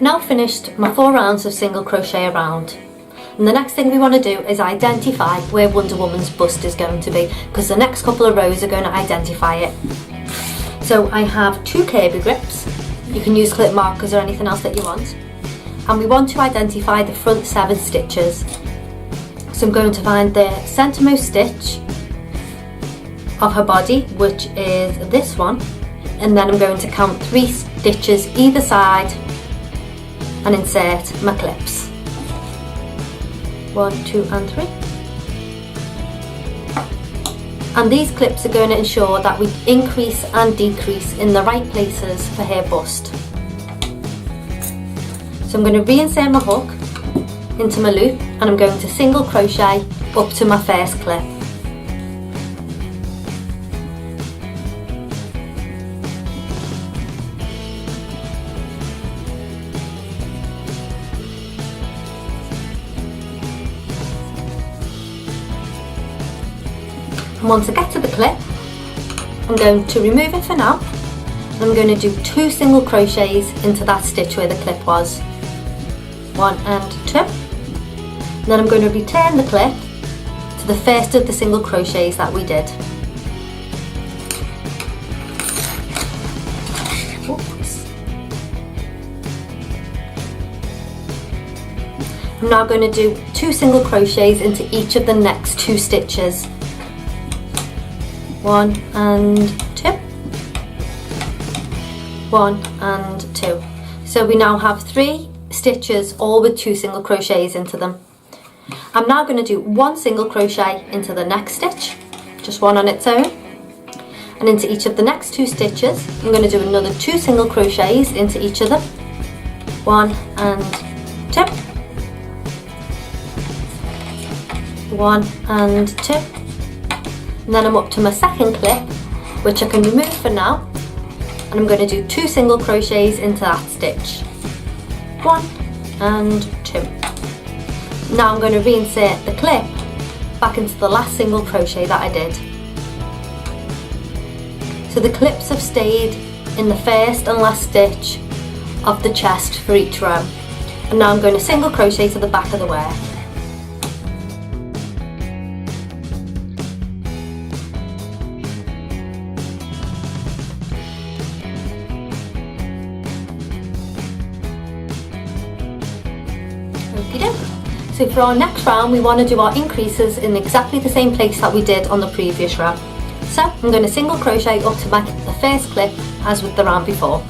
now finished my 4 rounds of single crochet around, and the next thing we want to do is identify where Wonder Woman's bust is going to be, because the next couple of rows are going to identify it. So I have 2 Kirby grips. You can use clip markers or anything else that you want, and we want to identify the front 7 stitches. So I'm going to find the centermost stitch of her body, which is this one, and then I'm going to count 3 stitches either side and insert my clips. 1, 2 and 3. And these clips are going to ensure that we increase and decrease in the right places for her bust. So I'm going to reinsert my hook into my loop, and I'm going to single crochet up to my first clip. And once I get to the clip, I'm going to remove it for now, and I'm going to do 2 single crochets into that stitch where the clip was. 1 and 2. And then I'm going to return the clip to the first of the single crochets that we did. Oops. I'm now going to do 2 single crochets into each of the next 2 stitches. 1 and 2. 1 and 2. So we now have 3 stitches, all with 2 single crochets into them. I'm now going to do 1 single crochet into the next stitch, just 1 on its own, and into each of the next 2 stitches I'm going to do another 2 single crochets into each of them. 1 and 2. 1 and 2. And then I'm up to my second clip, which I can remove for now, and I'm going to do 2 single crochets into that stitch. 1 and 2. Now I'm going to reinsert the clip back into the last single crochet that I did. So the clips have stayed in the first and last stitch of the chest for each row. And now I'm going to single crochet to the back of the wear. So for our next round we want to do our increases in exactly the same place that we did on the previous round. So I'm going to single crochet up to the first clip as with the round before.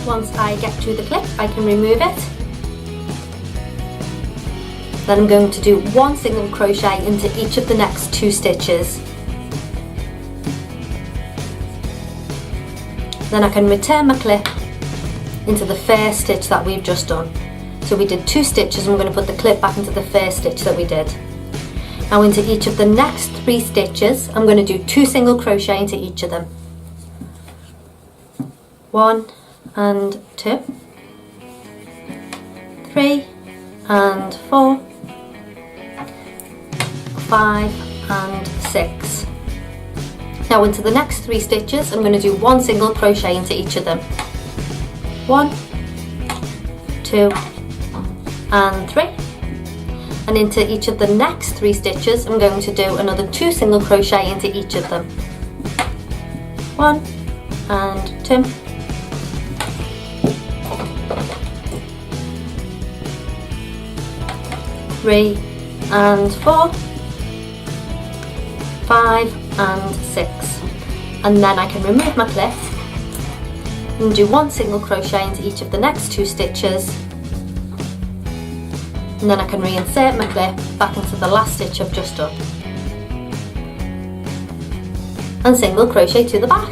Once I get to the clip I can remove it. Then I'm going to do 1 single crochet into each of the next 2 stitches. Then I can return my clip into the first stitch that we've just done. So we did 2 stitches and we're going to put the clip back into the first stitch that we did. Now into each of the next 3 stitches I'm going to do 2 single crochet into each of them. 1 and 2. 3 and 4. 5 and 6. Now into the next 3 stitches I'm going to do 1 single crochet into each of them. 1, 2 and 3. And into each of the next 3 stitches I'm going to do another 2 single crochet into each of them. 1 and 2. 3 and 4. 5 and 6, and then I can remove my clip and do 1 single crochet into each of the next 2 stitches, and then I can reinsert my clip back into the last stitch I've just done and single crochet to the back.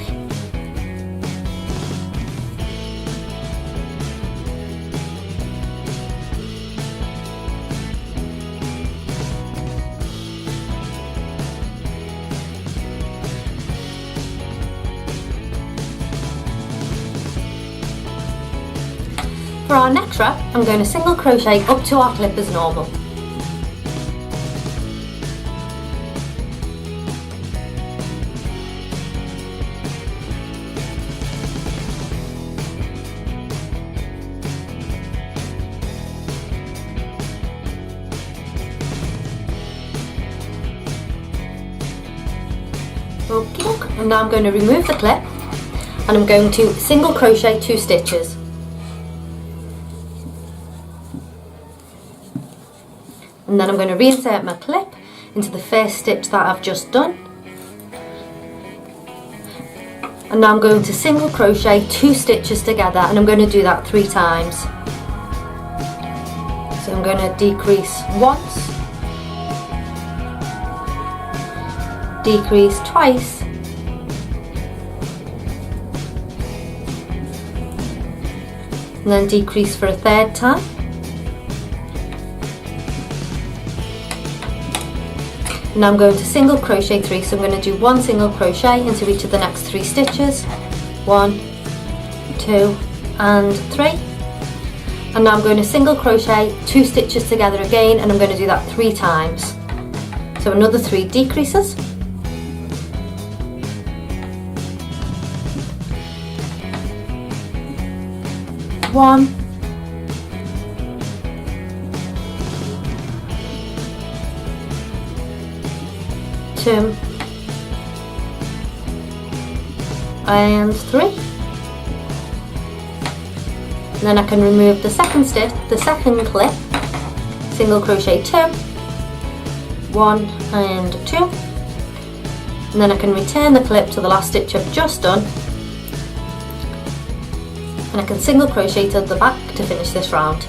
For our next row, I'm going to single crochet up to our clip as normal. Okay, and now I'm going to remove the clip and I'm going to single crochet 2 stitches. And then I'm going to reinsert my clip into the first stitch that I've just done. And now I'm going to single crochet 2 stitches together, and I'm going to do that 3 times. So I'm going to decrease once, decrease twice, and then decrease for a 3rd time. Now I'm going to single crochet 3, so I'm going to do 1 single crochet into each of the next 3 stitches. 1, 2 and 3. And now I'm going to single crochet 2 stitches together again, and I'm going to do that 3 times. So another 3 decreases. One, 2 and 3. And then I can remove the second stitch, the second clip, single crochet 2, 1 and 2, and then I can return the clip to the last stitch I've just done, and I can single crochet to the back to finish this round.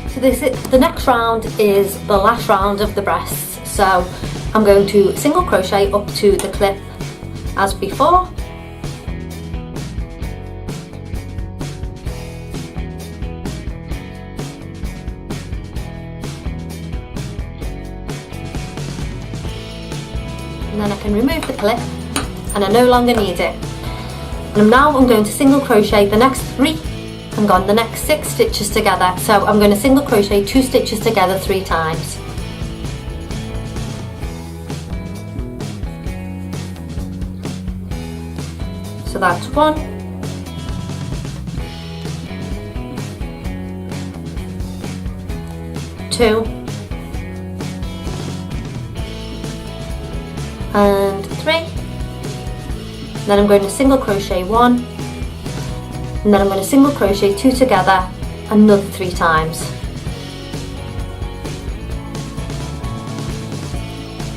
So the next round is the last round of the breasts, so I'm going to single crochet up to the clip as before, and then I can remove the clip and I no longer need it. And now I'm going to single crochet the next 3 and the next 6 stitches together, so I'm going to single crochet 2 stitches together 3 times. So that's 1, 2 and 3. Then I'm going to single crochet 1, and then I'm going to single crochet 2 together another 3 times.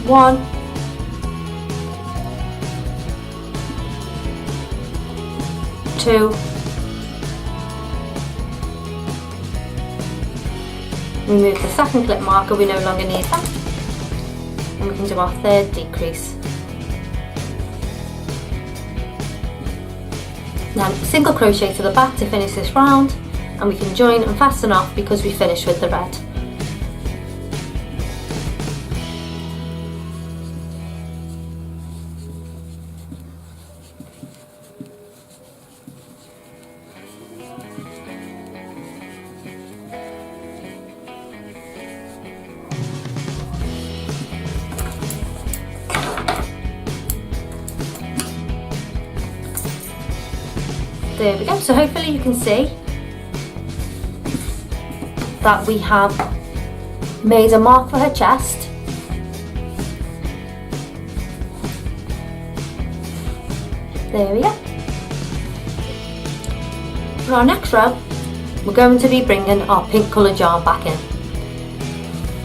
1, 2, remove the second clip marker, we no longer need that, and we can do our 3rd decrease. Then single crochet to the back to finish this round, and we can join and fasten off because we finished with the red. There we go, so hopefully you can see that we have made a mark for her chest. There we go. For our next row, we're going to be bringing our pink coloured yarn back in.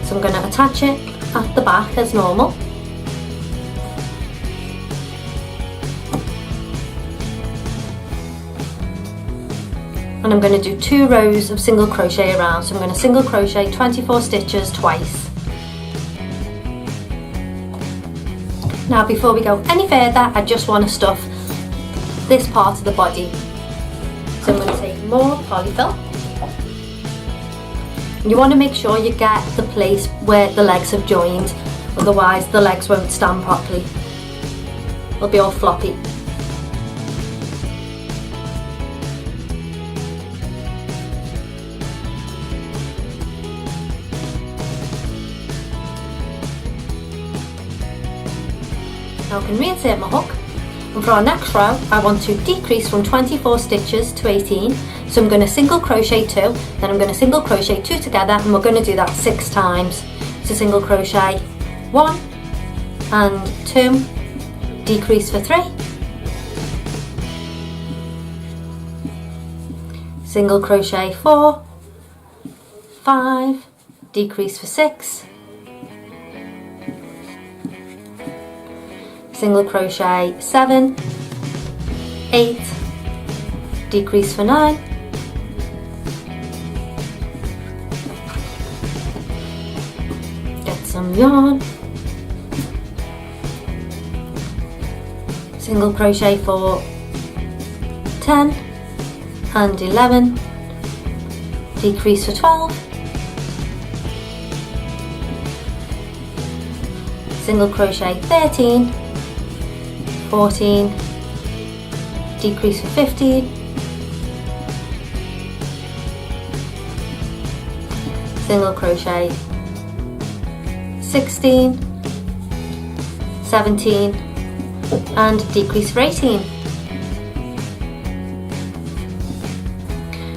So I'm going to attach it at the back as normal. And I'm going to do 2 rows of single crochet around, so I'm going to single crochet 24 stitches twice. Now before we go any further, I just want to stuff this part of the body. So I'm going to take more polyfill, You want to make sure you get the place where the legs have joined, otherwise the legs won't stand properly. They'll be all floppy. Now I can reinsert my hook, and for our next row I want to decrease from 24 stitches to 18, so I'm going to single crochet 2, then I'm going to single crochet 2 together, and we're going to do that 6 times. So single crochet 1 and 2, decrease for 3, single crochet 4, 5, decrease for 6, single crochet 7, 8, decrease for 9, get some yarn, single crochet for 10 and 11, decrease for 12, single crochet 13, 14, decrease for 15, single crochet 16, 17 and decrease for 18.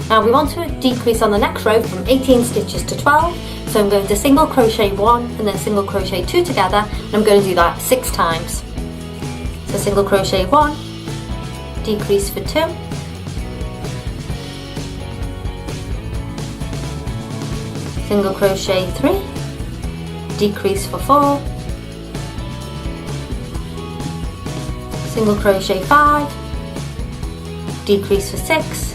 Now we want to decrease on the next row from 18 stitches to 12, so I'm going to single crochet 1 and then single crochet 2 together, and I'm going to do that 6 times. So single crochet 1, decrease for 2, single crochet 3, decrease for 4, single crochet 5, decrease for 6,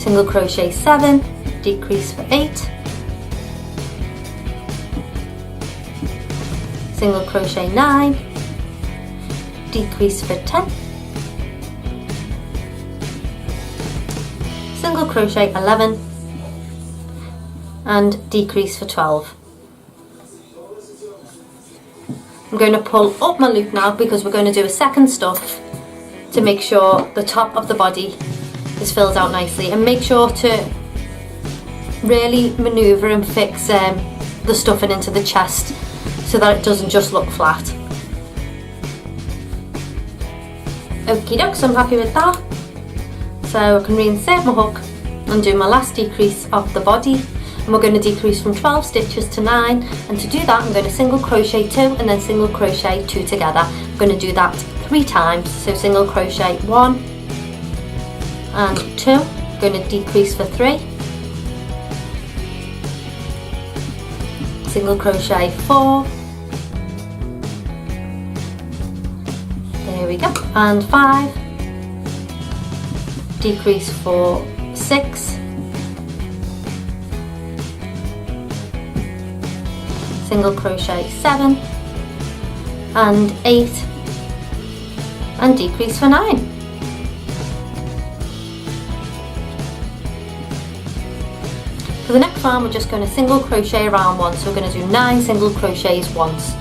single crochet 7, decrease for 8, single crochet 9, decrease for 10, single crochet 11 and decrease for 12. I'm going to pull up my loop now because we're going to do a second stuff to make sure the top of the body is filled out nicely, and make sure to really manoeuvre and fix the stuffing into the chest so that it doesn't just look flat. Okie doke, so I'm happy with that. So I can reinsert my hook and do my last decrease of the body, and we're going to decrease from 12 stitches to 9, and to do that I'm going to single crochet 2 and then single crochet 2 together. I'm going to do that 3 times, so single crochet 1 and 2, I'm going to decrease for 3, single crochet 4, there we go, and 5, decrease for 6, single crochet 7 and 8 and decrease for 9. For the next round we're just going to single crochet around once, so we're going to do 9 single crochets once.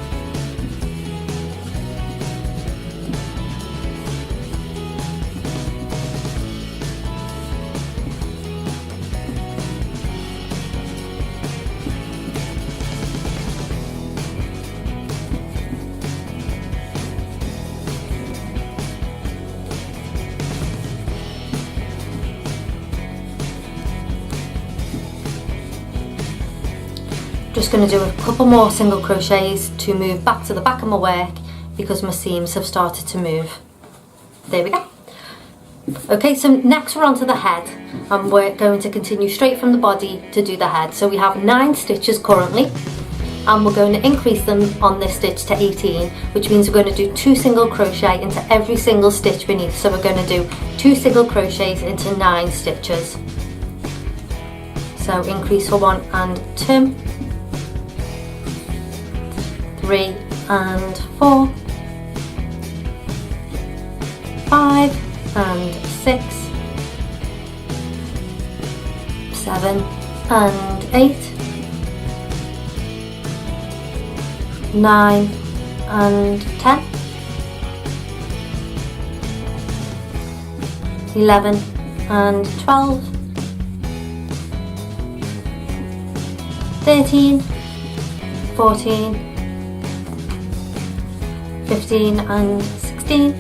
Just going to do a couple more single crochets to move back to the back of my work because my seams have started to move. There we go. Okay, so next we're on to the head, and we're going to continue straight from the body to do the head. So we have 9 stitches currently, and we're going to increase them on this stitch to 18, which means we're going to do 2 single crochet into every single stitch beneath. So we're going to do 2 single crochets into 9 stitches. So increase for 1 and 2, 3 and 4, 5 and 6, 7 and 8, 9 and 10, 11 and 12, 13, 14, 15 and 16,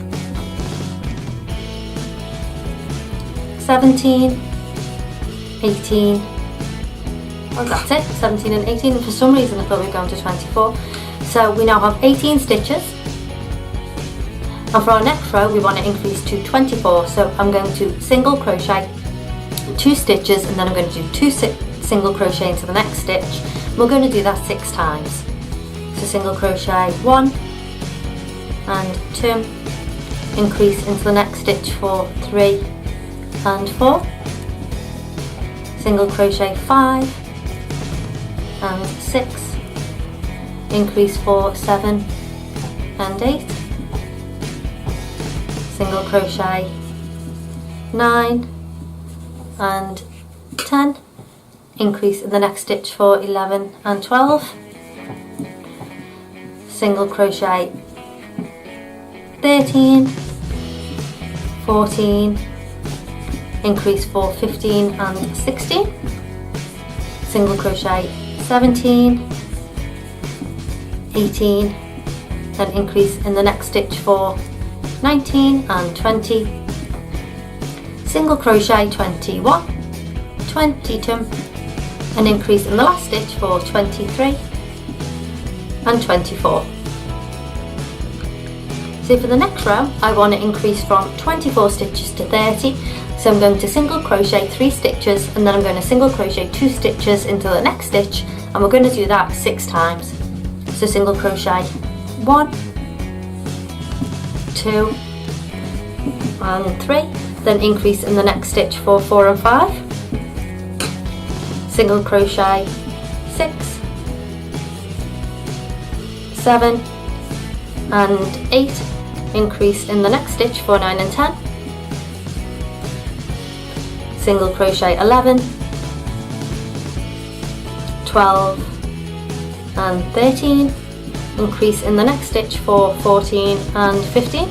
17, 18, oh that's it, 17 and 18, and for some reason I thought we were going to 24. So we now have 18 stitches, and for our next row we want to increase to 24, so I'm going to single crochet 2 stitches, and then I'm going to do 2 single crochet into the next stitch. We're going to do that 6 times. So single crochet 1 and 2, increase into the next stitch for 3 and 4, single crochet 5 and 6, increase for 7 and 8, single crochet 9 and 10, increase in the next stitch for 11 and 12, single crochet 13, 14, increase for 15 and 16, single crochet 17, 18, then increase in the next stitch for 19 and 20, single crochet 21, 22, and increase in the last stitch for 23 and 24. So for the next row I want to increase from 24 stitches to 30, so I'm going to single crochet 3 stitches, and then I'm going to single crochet 2 stitches into the next stitch, and we're going to do that 6 times. So single crochet 1, 2 and 3, then increase in the next stitch for 4 and 5, single crochet 6, 7 and 8, increase in the next stitch for 9 and 10, single crochet 11, 12 and 13, increase in the next stitch for 14 and 15,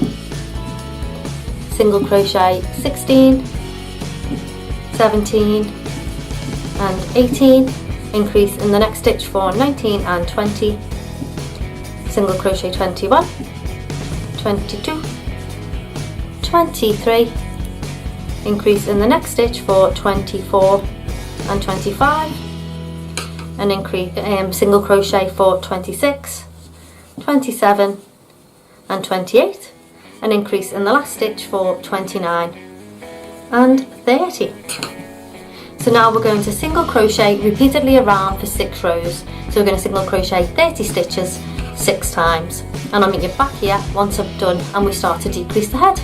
single crochet 16, 17 and 18, increase in the next stitch for 19 and 20, single crochet 21, 22, 23, increase in the next stitch for 24 and 25, and increase single crochet for 26, 27 and 28, and increase in the last stitch for 29 and 30. So now we're going to single crochet repeatedly around for 6 rows. So we're going to single crochet 30 stitches 6 times, and I'll meet you back here once I've done and we start to decrease the head.